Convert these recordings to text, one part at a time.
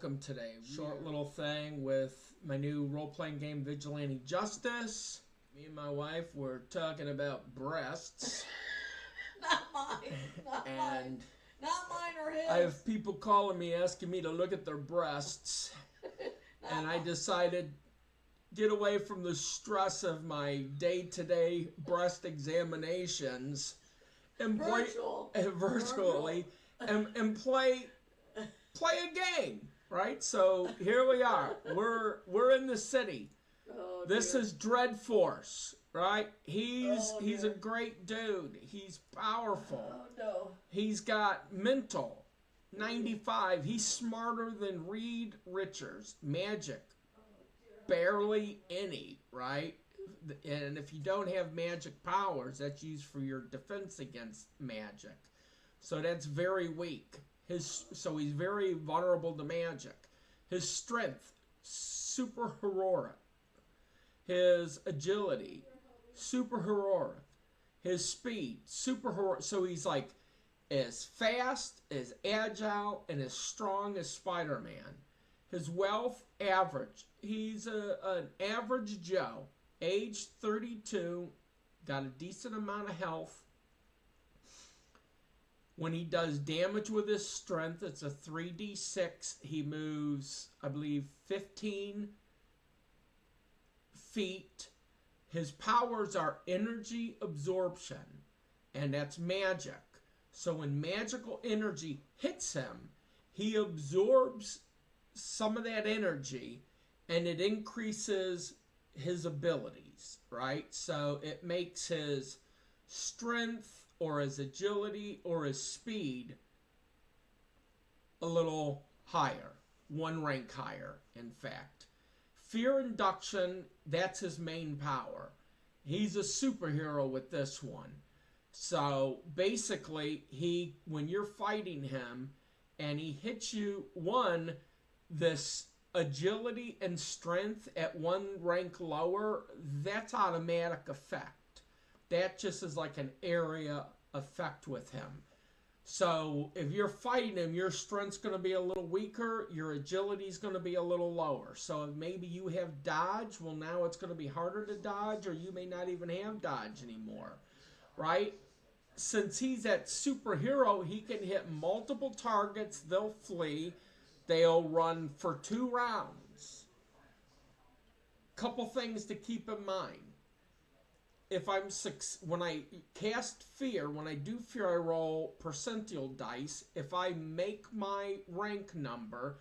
welcome today. Short little thing with my new role-playing game, Vigilante Justice. Me and my wife were talking about breasts. Not mine. Not mine. Not mine or his. I have people calling me asking me to look at their breasts. And I decided get away from the stress of my day-to-day breast examinations and virtually and play a game, right? So here we are. We're in the city. Oh, this dear. is DreadForce, right? He's a great dude. He's powerful. Oh no. He's got mental 95. He's smarter than Reed Richards. Magic. Barely any, right? And if you don't have magic powers, that's used for your defense against magic. So that's very weak. So he's very vulnerable to magic. His strength, super heroic. His agility, super heroic. His speed, super heroic. So he's like as fast, as agile, and as strong as Spider-Man. His wealth, average. He's an average Joe, age 32, got a decent amount of health. When he does damage with his strength, it's a 3d6. He moves, I believe, 15 feet. His powers are energy absorption, and that's magic. So when magical energy hits him, he absorbs some of that energy, and it increases his abilities, right? So it makes his strength or his agility or his speed a little higher, one rank higher, in fact. Fear induction, that's his main power. He's a superhero with this one. So basically, when you're fighting him and he hits you, this agility and strength at one rank lower, that's automatic effect. That just is like an area effect with him. So if you're fighting him, your strength's going to be a little weaker, your agility's going to be a little lower. So if maybe you have dodge, well, now it's going to be harder to dodge, or you may not even have dodge anymore, right? Since he's that superhero, he can hit multiple targets, they'll flee, they'll run for 2 rounds. Couple things to keep in mind. When I cast fear, when I do fear, I roll percentile dice. If I make my rank number,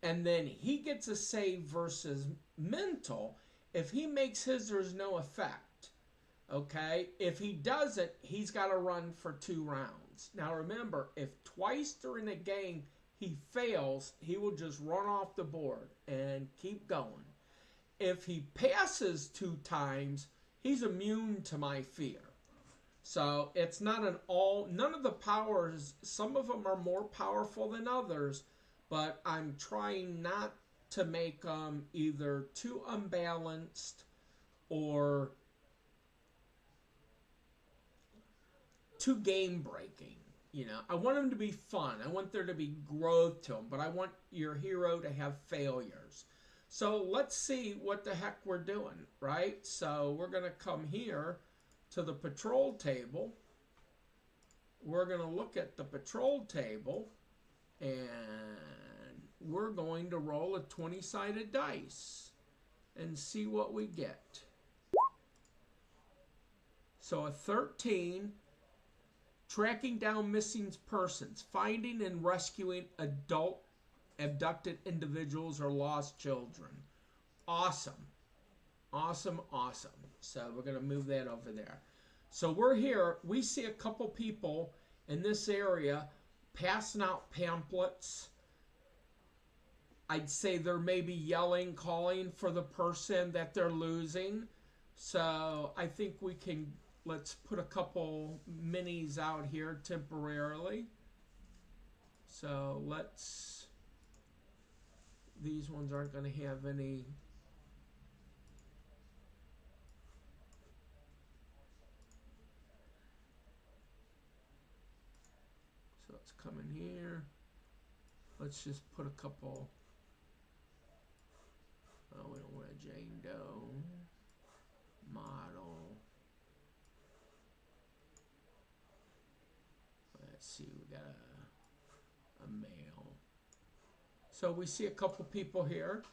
and then he gets a save versus mental, if he makes his, there's no effect. Okay? If he doesn't, he's got to run for 2 rounds. Now remember, if twice during a game he fails, he will just run off the board and keep going. If he passes 2 times, he's immune to my fear. So it's not none of the powers, some of them are more powerful than others, but I'm trying not to make them either too unbalanced or too game breaking. You know, I want them to be fun. I want there to be growth to them, but I want your hero to have failures. So let's see what the heck we're doing, right? So we're going to come here to the patrol table. We're going to look at the patrol table, and we're going to roll a 20-sided dice and see what we get. So a 13, tracking down missing persons, finding and rescuing abducted individuals or lost children. Awesome. Awesome, awesome. So we're going to move that over there. So we're here. We see a couple people in this area passing out pamphlets. I'd say they're maybe yelling, calling for the person that they're losing. So I think we can, let's put a couple minis out here temporarily. So these ones aren't going to have any. So let's come in here. Let's just put a couple Jane Doe. Model. Let's see, we got a male. So we see a couple people here.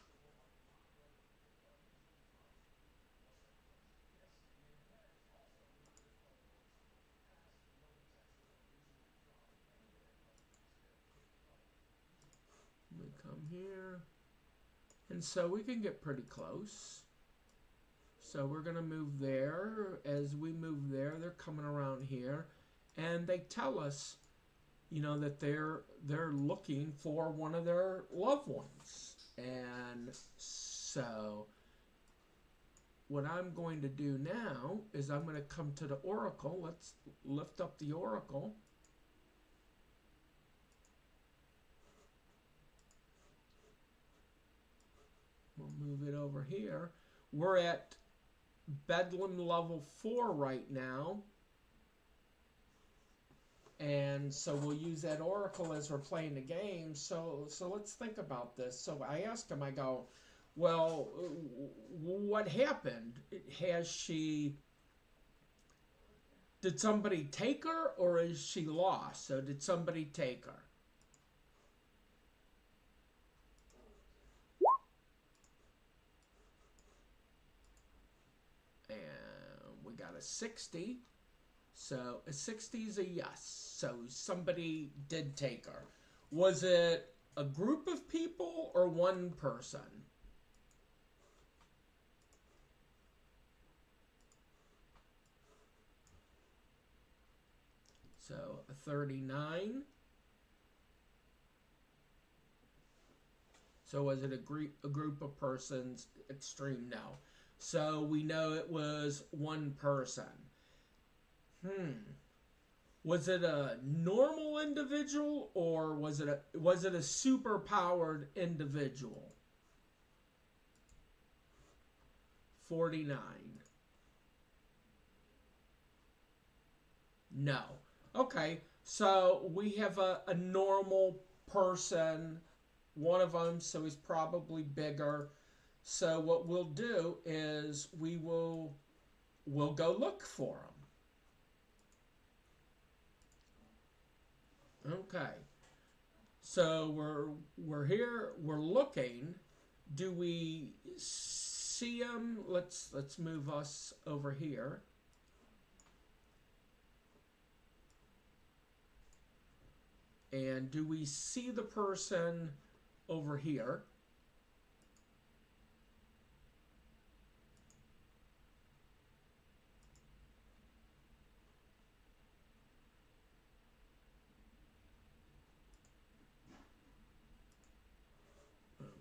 We come here. And so we can get pretty close. So we're going to move there. As we move there, they're coming around here. And they tell us, you know, that they're looking for one of their loved ones. And so what I'm going to do now is I'm going to come to the oracle. Let's lift up the oracle. We'll move it over here. We're at Bedlam level 4 right now. And so we'll use that oracle as we're playing the game. So let's think about this. So I asked him, I go, well, what happened? Did somebody take her, or is she lost? So did somebody take her? And we got a 60. So a 60 is a yes. So somebody did take her. Was it a group of people or one person? So a 39. So was it a group of persons? Extreme no. So we know it was one person. Was it a normal individual, or was it a super powered individual? 49. No. Okay, so we have a normal person, one of them, so he's probably bigger. So what we'll do is we'll go look for him. Okay, so we're here, we're looking. Do we see him? Let's move us over here. And do we see the person over here?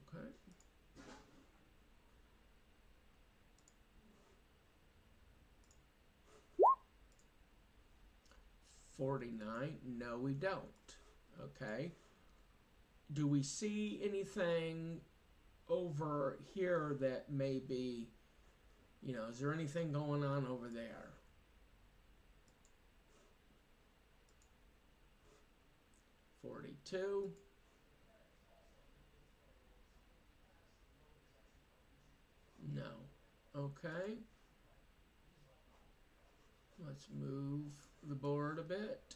Okay. $49. No, we don't. Okay. Do we see anything over here that may be, you know, is there anything going on over there? $42. No. Okay. Let's move the board a bit.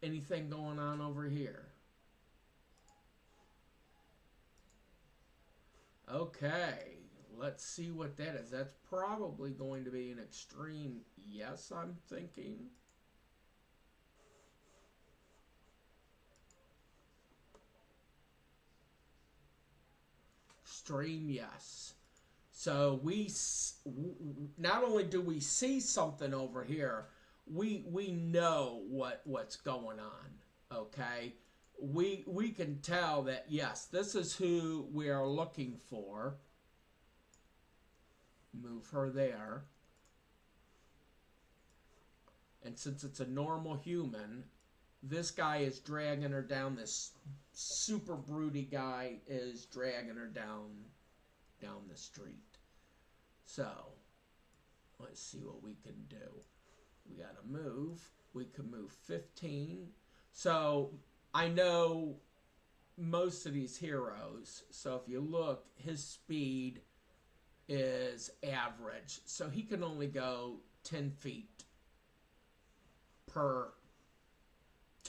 Anything going on over here? Okay, let's see what that is. That's probably going to be an extreme yes, I'm thinking. Extreme yes. So we not only do we see something over here, we know what's going on. Okay, we can tell that yes, this is who we are looking for. Move her there. And since it's a normal human, this guy is dragging her down. This super broody guy is dragging her down the street. So let's see what we can do. We got to move. We can move 15. So I know most of these heroes. So if you look, his speed is average. So he can only go 10 feet per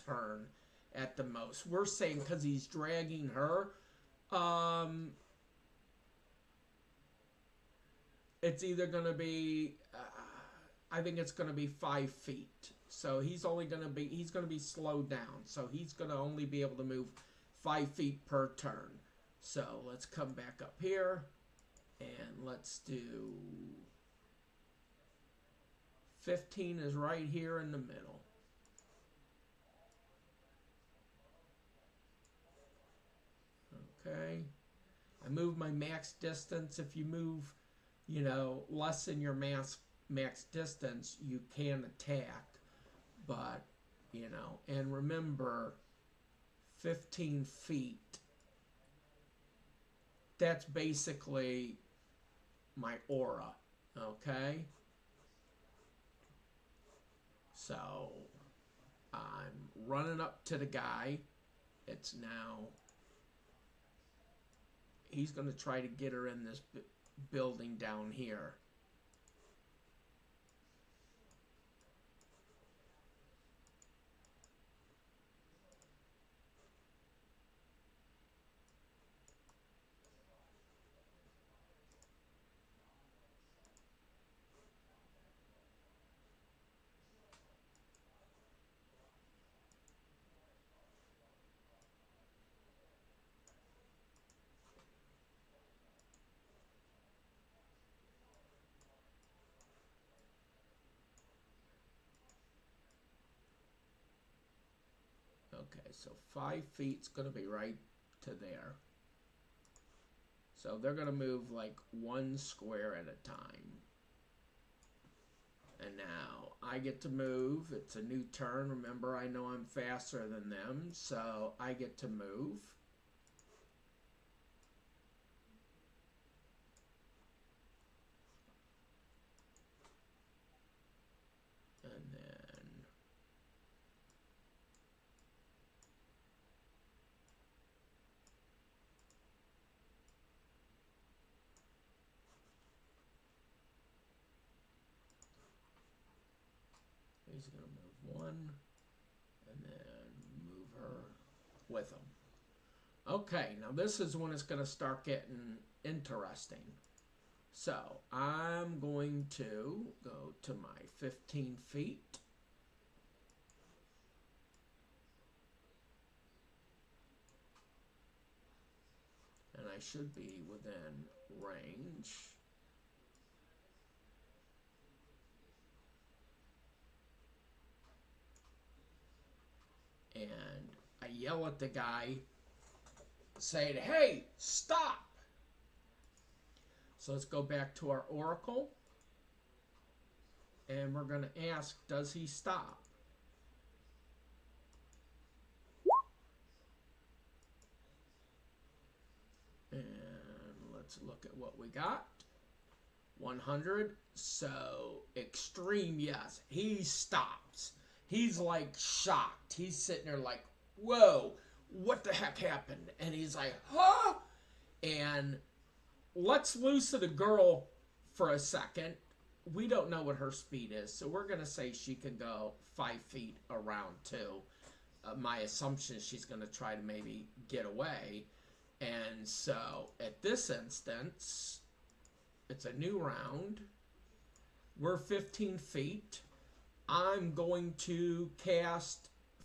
turn at the most. We're saying because he's dragging her, it's either going to be, I think it's going to be 5 feet. So he's going to be slowed down. So he's going to only be able to move 5 feet per turn. So let's come back up here and let's do 15 is right here in the middle. Okay. I move my max distance. If you move, you know, less than your max distance, you can attack. But, you know, and remember, 15 feet, that's basically my aura, okay? So, I'm running up to the guy. It's now, he's going to try to get her in this building down here. Okay, so 5 feet's going to be right to there. So they're going to move like 1 square at a time. And now I get to move. It's a new turn. Remember, I know I'm faster than them, so I get to move. And then he's going to move 1 and then move her with him. Okay, now this is when it's going to start getting interesting. So I'm going to go to my 15 feet. And I should be within range. And I yell at the guy, saying, "Hey, stop!" So let's go back to our oracle. And we're going to ask, does he stop? And let's look at what we got. 100. So extreme, yes. He stops. He's like shocked. He's sitting there like, whoa, what the heck happened? And he's like, huh? And let's loosen the girl for a second. We don't know what her speed is, so we're going to say she can go 5 feet around too. My assumption is she's going to try to maybe get away. And so at this instance, it's a new round. We're 15 feet. I'm going to cast